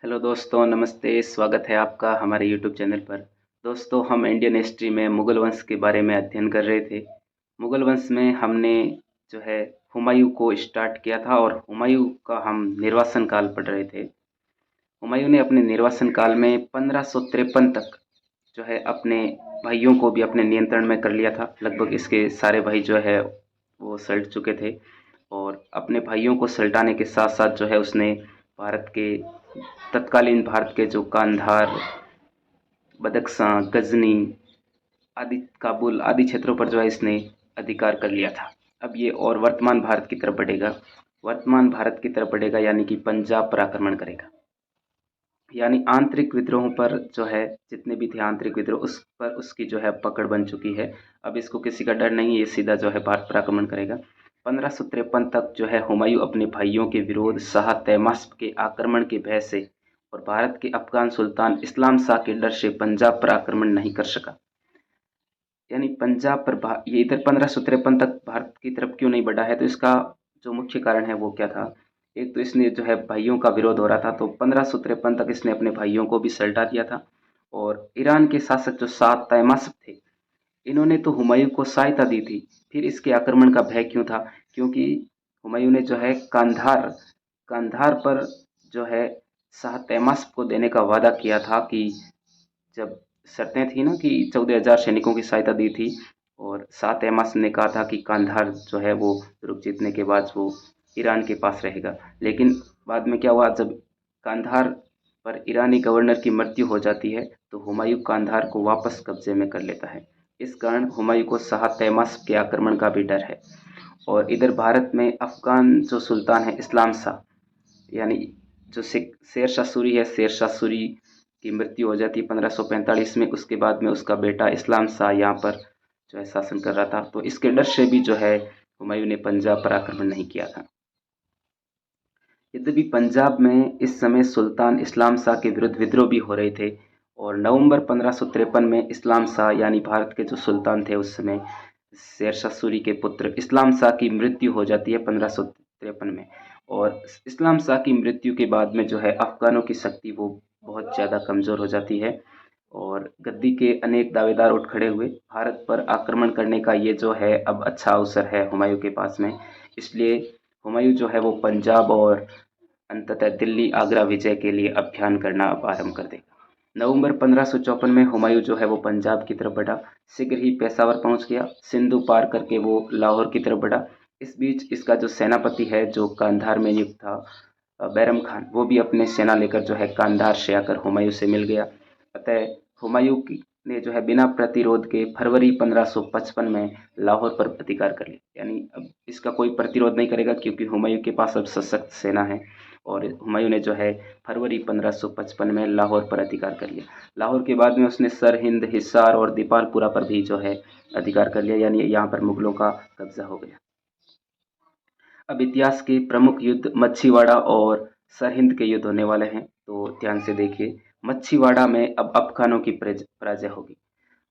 Hello दोस्तों, नमस्ते। स्वागत है आपका हमारे यूट्यूब चैनल पर। दोस्तों, हम इंडियन हिस्ट्री में मुग़ल वंश के बारे में अध्ययन कर रहे थे। मुग़ल वंश में हमने जो है हुमायूँ को स्टार्ट किया था और हुमायूँ का हम निर्वासन काल पढ़ रहे थे। हुमायूँ ने अपने निर्वासन काल में 1553 तक जो है अपने भाइयों को भी अपने नियंत्रण में कर लिया था। लगभग इसके सारे भाई जो है वो सल्ट चुके थे और अपने भाइयों को सल्टाने के साथ साथ जो है उसने भारत के तत्कालीन भारत के जो कांधार, बदख्शां, गजनी आदि, काबुल आदि क्षेत्रों पर जो है इसने अधिकार कर लिया था। अब ये और वर्तमान भारत की तरफ बढ़ेगा। वर्तमान भारत की तरफ बढ़ेगा यानी कि पंजाब पर आक्रमण करेगा। यानी आंतरिक विद्रोहों पर जो है जितने भी थे आंतरिक विद्रोह उस पर उसकी जो है पकड़ बन चुकी है। अब इसको किसी का डर नहीं है, ये सीधा जो है भारत पर आक्रमण करेगा। 1553 तक जो है हुमायूं अपने भाइयों के विरोध शाह तैमास्प के आक्रमण के भय से और भारत के अफगान सुल्तान इस्लाम शाह के डर से पंजाब पर आक्रमण नहीं कर सका। यानी पंजाब पर ये इधर 1553 तक भारत की तरफ क्यों नहीं बढ़ा है, तो इसका जो मुख्य कारण है वो क्या था। एक तो इसने जो है भाइयों का विरोध हो रहा था, तो 1553 तक इसने अपने भाइयों को भी सल्टा दिया था। और ईरान के शासक जो शाह तैमास्प थे, इन्होंने तो हुमायूं को सहायता दी थी। फिर इसके आक्रमण का भय क्यों था? क्योंकि हुमायूं ने जो है कांधार कांधार पर जो है शाह तैमास्प को देने का वादा किया था कि जब शर्तें थी ना कि 14,000 सैनिकों की सहायता दी थी और शाह तैमास्प ने कहा था कि कांधार जो है वो रुक जीतने के बाद वो ईरान के पास रहेगा। लेकिन बाद में क्या हुआ, जब कांधार पर ईरानी गवर्नर की मृत्यु हो जाती है तो हुमायूं कांधार को वापस कब्जे में कर लेता है। इस कारण हुमायूं को शाह तैमास्प के आक्रमण का भी डर है। और इधर भारत में अफगान जो सुल्तान है इस्लाम शाह, यानी जो शेर शाह सूरी है, शेर शाह सूरी की मृत्यु हो जाती है 1545 में। उसके बाद में उसका बेटा इस्लाम शाह यहाँ पर जो है शासन कर रहा था, तो इसके डर से भी जो है हुमायूं ने पंजाब पर आक्रमण नहीं किया था। यद्यपि पंजाब में इस समय सुल्तान इस्लाम शाह के विरुद्ध विद्रोह भी हो रहे थे और नवंबर 1553 में इस्लाम शाह यानी भारत के जो सुल्तान थे उस समय शेर शाह सूरी के पुत्र इस्लाम शाह की मृत्यु हो जाती है 1553 में। और इस्लाम शाह की मृत्यु के बाद में जो है अफगानों की शक्ति वो बहुत ज़्यादा कमज़ोर हो जाती है और गद्दी के अनेक दावेदार उठ खड़े हुए। भारत पर आक्रमण करने का ये जो है अब अच्छा अवसर है हुमायूं के पास में। इसलिए हुमायूं जो है वो पंजाब और अंततः दिल्ली आगरा विजय के लिए अभियान करना अब आरंभ कर देगा। नवंबर 1554 में हुमायूं जो है वो पंजाब की तरफ बढ़ा। शीघ्र ही पेशावर पहुंच गया। सिंधु पार करके वो लाहौर की तरफ बढ़ा। इस बीच इसका जो सेनापति है जो कांधार में नियुक्त था, बैरम खान, वो भी अपने सेना लेकर जो है कांधार से आकर हुमायूं से मिल गया। अतः ने जो है बिना प्रतिरोध के फरवरी 1555 में लाहौर पर अधिकार कर लिया। यानी अब इसका कोई प्रतिरोध नहीं करेगा क्योंकि हुमायूं के पास अब सशक्त सेना है। और हुमायूं ने जो है फरवरी 1555 में लाहौर पर अधिकार कर लिया। लाहौर के बाद में उसने सरहिंद, हिसार और दीपालपुरा पर भी जो है अधिकार कर लिया, यानी यहाँ पर मुगलों का कब्जा हो गया। अब इतिहास के प्रमुख युद्ध मच्छीवाड़ा और सरहिंद के युद्ध होने वाले हैं, तो ध्यान से देखिए। मच्छीवाड़ा में अब अफगानों की पराजय होगी।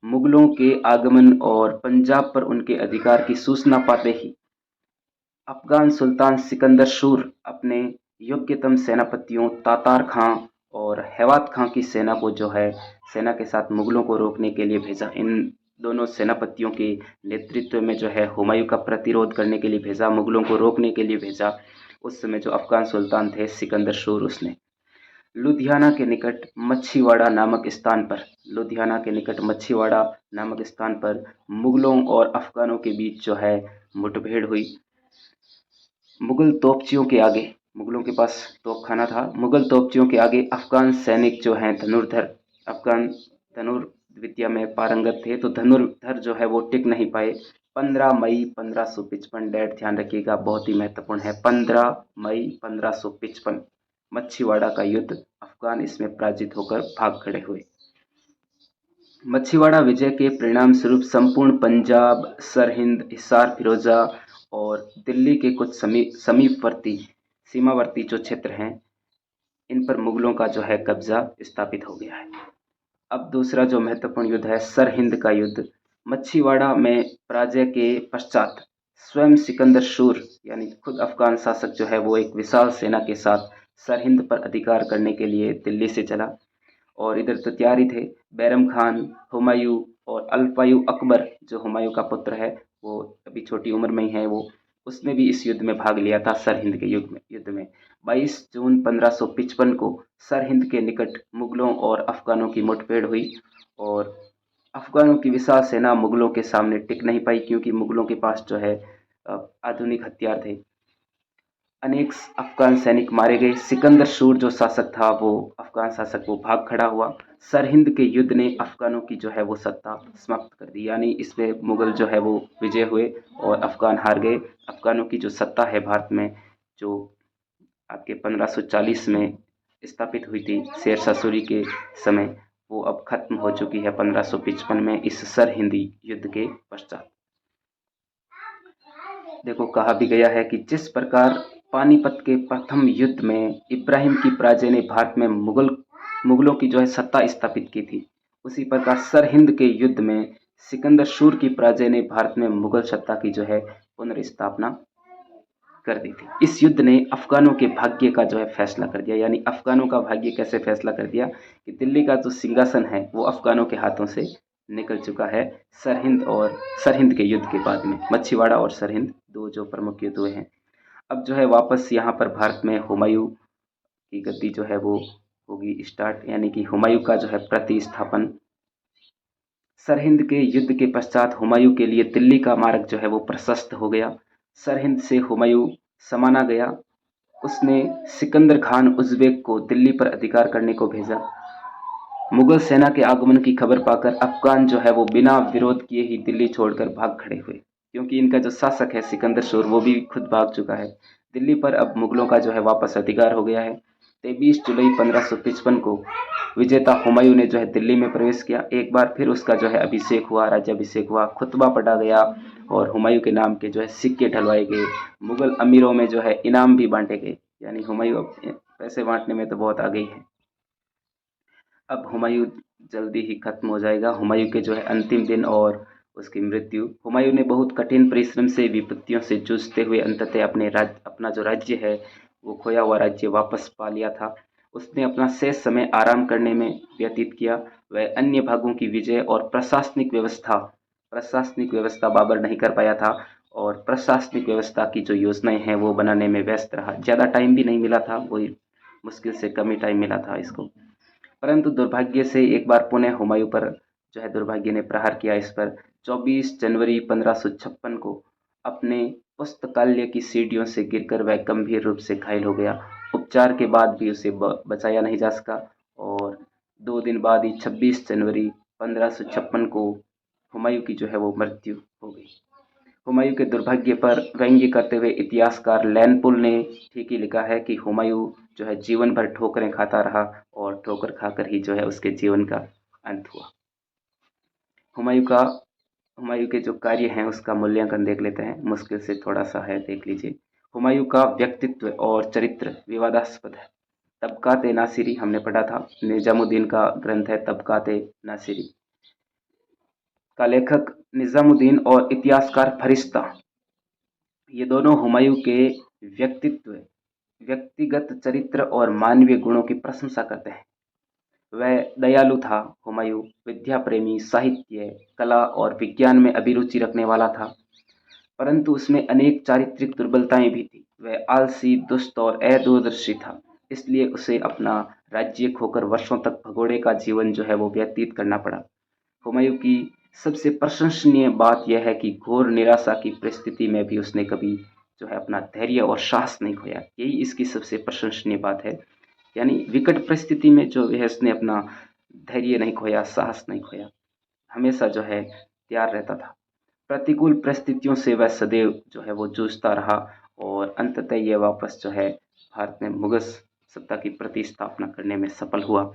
मुगलों के आगमन और पंजाब पर उनके अधिकार की सूचना पाते ही अफगान सुल्तान सिकंदर सूर अपने योग्यतम सेनापतियों तातार खां और हेवात खां की सेना को जो है सेना के साथ मुगलों को रोकने के लिए भेजा। इन दोनों सेनापतियों के नेतृत्व में जो है हुमायूं का प्रतिरोध करने के लिए भेजा, मुगलों को रोकने के लिए भेजा। उस समय जो अफगान सुल्तान थे सिकंदर सूर, उसने लुधियाना के निकट मच्छीवाड़ा नामक स्थान पर लुधियाना के निकट मच्छीवाड़ा नामक स्थान पर मुगलों और अफगानों के बीच जो है मुठभेड़ हुई। मुगल तोपचियों के आगे, मुगलों के पास तोपखाना था, मुगल तोपचियों के आगे अफगान सैनिक जो हैं धनुर्धर, अफगान धनुर्विद्या में पारंगत थे, तो धनुर्धर जो है वो टिक नहीं पाए। 15 मई 1555, डेट ध्यान रखिएगा, बहुत ही महत्वपूर्ण है। 15 मई 1555 मच्छीवाड़ा का युद्ध। अफगान इसमें पराजित होकर भाग खड़े हुए। मच्छीवाड़ा विजय के परिणाम स्वरूप संपूर्ण पंजाब, सरहिंद, हिसार, फिरोजा और दिल्ली के कुछ समीपवर्ती सीमावर्ती जो क्षेत्र हैं, इन पर मुगलों का जो है कब्जा स्थापित हो गया है। अब दूसरा जो महत्वपूर्ण युद्ध है सरहिंद का युद्ध। मच्छीवाड़ा में पराजय के पश्चात स्वयं सिकंदर सूर यानी खुद अफगान शासक जो है वो एक विशाल सेना के साथ सरहिंद पर अधिकार करने के लिए दिल्ली से चला। और इधर तो तैयार ही थे, बैरम खान, हुमायूं और अल्पायु अकबर जो हुमायूं का पुत्र है, वो अभी छोटी उम्र में ही है, वो उसने भी इस युद्ध में भाग लिया था, सरहिंद के युद्ध में 22 जून 1555 को सरहिंद के निकट मुगलों और अफगानों की मुठभेड़ हुई। और अफगानों की विशाल सेना मुगलों के सामने टिक नहीं पाई, क्योंकि मुगलों के पास जो है आधुनिक हथियार थे। अनेक अफगान सैनिक मारे गए। सिकंदर सूर जो शासक था, वो अफगान शासक वो भाग खड़ा हुआ। सरहिंद के युद्ध ने अफगानों की जो है वो सत्ता समाप्त कर दी, यानी इसमें मुगल जो है वो विजय हुए और अफगान हार गए। अफगानों की जो सत्ता है भारत में, जो आपके 1540 में स्थापित हुई थी शेरशाह सूरी के समय, वो अब खत्म हो चुकी है 1555 में इस सरहिंदी युद्ध के पश्चात। देखो, कहा भी गया है कि जिस प्रकार पानीपत के प्रथम युद्ध में इब्राहिम की पराजय ने भारत में मुगलों की जो है सत्ता स्थापित की थी, उसी प्रकार सरहिंद के युद्ध में सिकंदर सूर की पराजय ने भारत में मुगल सत्ता की जो है पुनर्स्थापना कर दी थी। इस युद्ध ने अफगानों के भाग्य का जो है फैसला कर दिया, यानी अफगानों का भाग्य कैसे फैसला कर दिया कि दिल्ली का जो सिंहासन है वो अफगानों के हाथों से निकल चुका है सरहिंद के युद्ध के बाद में। मच्छीवाड़ा और सरहिंद दो जो प्रमुख युद्ध हुए हैं। अब जो है वापस यहाँ पर भारत में हुमायूं की गद्दी जो है वो होगी स्टार्ट, यानी कि हुमायूं का जो है प्रतिस्थापन। सरहिंद के युद्ध के पश्चात हुमायूं के लिए दिल्ली का मार्ग जो है वो प्रशस्त हो गया। सरहिंद से हुमायूं समाना गया। उसने सिकंदर खान उज़्बेक को दिल्ली पर अधिकार करने को भेजा। मुगल सेना के आगमन की खबर पाकर अफगान जो है वो बिना विरोध किए ही दिल्ली छोड़कर भाग खड़े हुए, क्योंकि इनका जो शासक है सिकंदर सूर, वो भी खुद भाग चुका है। दिल्ली पर अब मुगलों का जो है वापस अधिकार हो गया है। 23 जुलाई 1555 को विजेता हुमायूं ने जो है दिल्ली में प्रवेश किया। एक बार फिर उसका जो है अभिषेक हुआ, राज्याभिषेक हुआ, खुतबा पढ़ा गया और हुमायूं के नाम के जो है सिक्के ढलवाए गए। मुगल अमीरों में जो है इनाम भी बांटे गए, यानी हुमायूं पैसे बांटने में तो बहुत आगे ही है। अब हुमायूं जल्दी ही खत्म हो जाएगा। हुमायूं के जो है अंतिम दिन और उसकी मृत्यु। हुमायूं ने बहुत कठिन परिश्रम से विपत्तियों से जूझते हुए अंततः अपना जो राज्य है वो खोया हुआ राज्य वापस पा लिया था। उसने अपना शेष समय आराम करने में व्यतीत किया। वह अन्य भागों की विजय और प्रशासनिक व्यवस्था बाबर नहीं कर पाया था, और प्रशासनिक व्यवस्था की जो योजनाएं हैं वो बनाने में व्यस्त रहा। ज़्यादा टाइम भी नहीं मिला था, वही मुश्किल से कम ही टाइम मिला था इसको। परंतु दुर्भाग्य से एक बार पुनः हुमायूं पर जो है दुर्भाग्य ने प्रहार किया। इस पर 24 जनवरी 1556 को अपने पुस्तकालय की सीढ़ियों से गिरकर वह गंभीर रूप से घायल हो गया। उपचार के बाद भी उसे बचाया नहीं जा सका, और 2 दिन बाद ही 26 जनवरी 1556 को हुमायूं की जो है वो मृत्यु हो गई। हुमायूं के दुर्भाग्य पर व्यंग्य करते हुए इतिहासकार लैनपुल ने ठीक ही लिखा है कि हुमायूं जो है जीवन भर ठोकरें खाता रहा और ठोकर खाकर ही जो है उसके जीवन का अंत हुआ। हुमायूं का हुमायूं के जो कार्य हैं उसका मूल्यांकन देख लेते हैं, मुश्किल से थोड़ा सा है, देख लीजिए। हुमायूं का व्यक्तित्व और चरित्र विवादास्पद है। तबकात नासिरी हमने पढ़ा था, निजामुद्दीन का ग्रंथ है तबकात नासिरी का लेखक निजामुद्दीन और इतिहासकार फरिश्ता, ये दोनों हुमायूं के व्यक्तिगत चरित्र और मानवीय गुणों की प्रशंसा करते हैं। वह दयालु था। हुमायूं विद्या प्रेमी, साहित्य, कला और विज्ञान में अभिरुचि रखने वाला था, परंतु उसमें अनेक चारित्रिक दुर्बलताएं भी थी। वह आलसी, दुष्ट और अदूरदर्शी था, इसलिए उसे अपना राज्य खोकर वर्षों तक भगोड़े का जीवन जो है वो व्यतीत करना पड़ा। हुमायूं की सबसे प्रशंसनीय बात यह है कि घोर निराशा की परिस्थिति में भी उसने कभी जो है अपना धैर्य और साहस नहीं खोया। यही इसकी सबसे प्रशंसनीय बात है, यानी विकट परिस्थिति में जो है उसने अपना धैर्य नहीं खोया, साहस नहीं खोया, हमेशा जो है तैयार रहता था। प्रतिकूल परिस्थितियों से वह सदैव जो है वो जूझता रहा, और अंततः यह वापस जो है भारत में मुगल सत्ता की प्रतिस्थापना करने में सफल हुआ।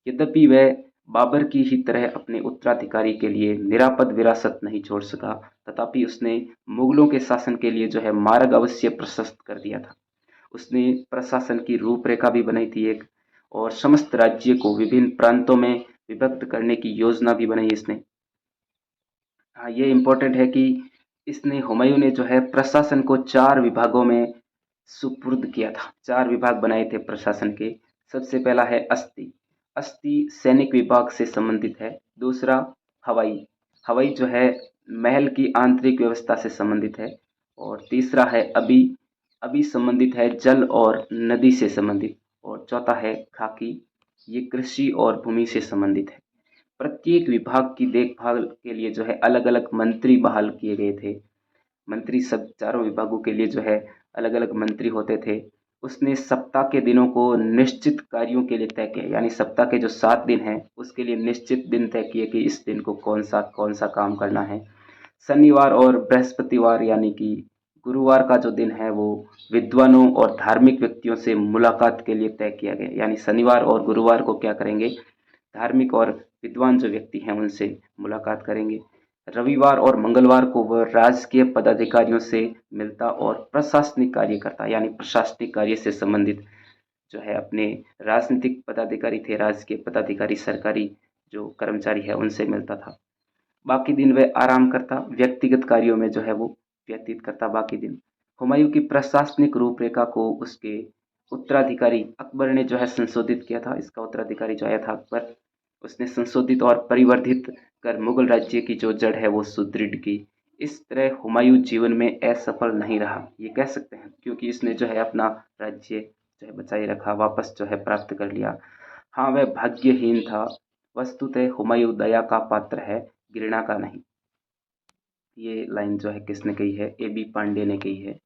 यद्यपि वह बाबर की ही तरह अपने उत्तराधिकारी के लिए निरापद विरासत नहीं छोड़ सका, तथापि उसने मुगलों के शासन के लिए जो है मार्ग अवश्य प्रशस्त कर दिया था। उसने प्रशासन की रूपरेखा भी बनाई थी एक, और समस्त राज्य को विभिन्न प्रांतों में विभक्त करने की योजना भी बनाई इसने। ये इम्पोर्टेंट है कि इसने हुमायूं ने जो है प्रशासन को 4 विभागों में सुपुर्द किया था। 4 विभाग बनाए थे प्रशासन के। सबसे पहला है अस्थि। अस्थि सैनिक विभाग से संबंधित है। दूसरा हवाई। हवाई जो है महल की आंतरिक व्यवस्था से संबंधित है। और तीसरा है अभी। अभी संबंधित है जल और नदी से संबंधित। और चौथा है खाकी। ये कृषि और भूमि से संबंधित है। प्रत्येक विभाग की देखभाल के लिए जो है अलग अलग मंत्री बहाल किए गए थे। मंत्री सब चारों विभागों के लिए जो है अलग अलग मंत्री होते थे। उसने सप्ताह के दिनों को निश्चित कार्यों के लिए तय किया, यानी सप्ताह के जो 7 दिन हैं उसके लिए निश्चित दिन तय किए कि इस दिन को कौन सा काम करना है। शनिवार और बृहस्पतिवार यानी कि गुरुवार का जो दिन है वो विद्वानों और धार्मिक व्यक्तियों से मुलाकात के लिए तय किया गया। यानी शनिवार और गुरुवार को क्या करेंगे, धार्मिक और विद्वान जो व्यक्ति हैं उनसे मुलाकात करेंगे। रविवार और मंगलवार को वह राजकीय पदाधिकारियों से मिलता और प्रशासनिक कार्य करता, यानी प्रशासनिक कार्य से संबंधित जो है अपने राजनीतिक पदाधिकारी थे, राजकीय पदाधिकारी, सरकारी जो कर्मचारी है उनसे मिलता था। बाकी दिन वह आराम करता, व्यक्तिगत कार्यों में जो है वो व्यतीत करता बाकी दिन। हुमायूं की प्रशासनिक रूपरेखा को उसके उत्तराधिकारी अकबर ने जो है संशोधित किया था। इसका उत्तराधिकारी जो आया था अकबर, उसने संशोधित और परिवर्धित कर मुगल राज्य की जो जड़ है वो सुदृढ़ की। इस तरह हुमायूं जीवन में असफल नहीं रहा, ये कह सकते हैं, क्योंकि इसने जो है अपना राज्य जो है बचाए रखा, वापस जो है प्राप्त कर लिया। हाँ, वह भाग्यहीन था। वस्तुतः हुमायूं दया का पात्र है, घृणा का नहीं। ये लाइन जो है किसने कही है, ए बी पांडे ने कही है।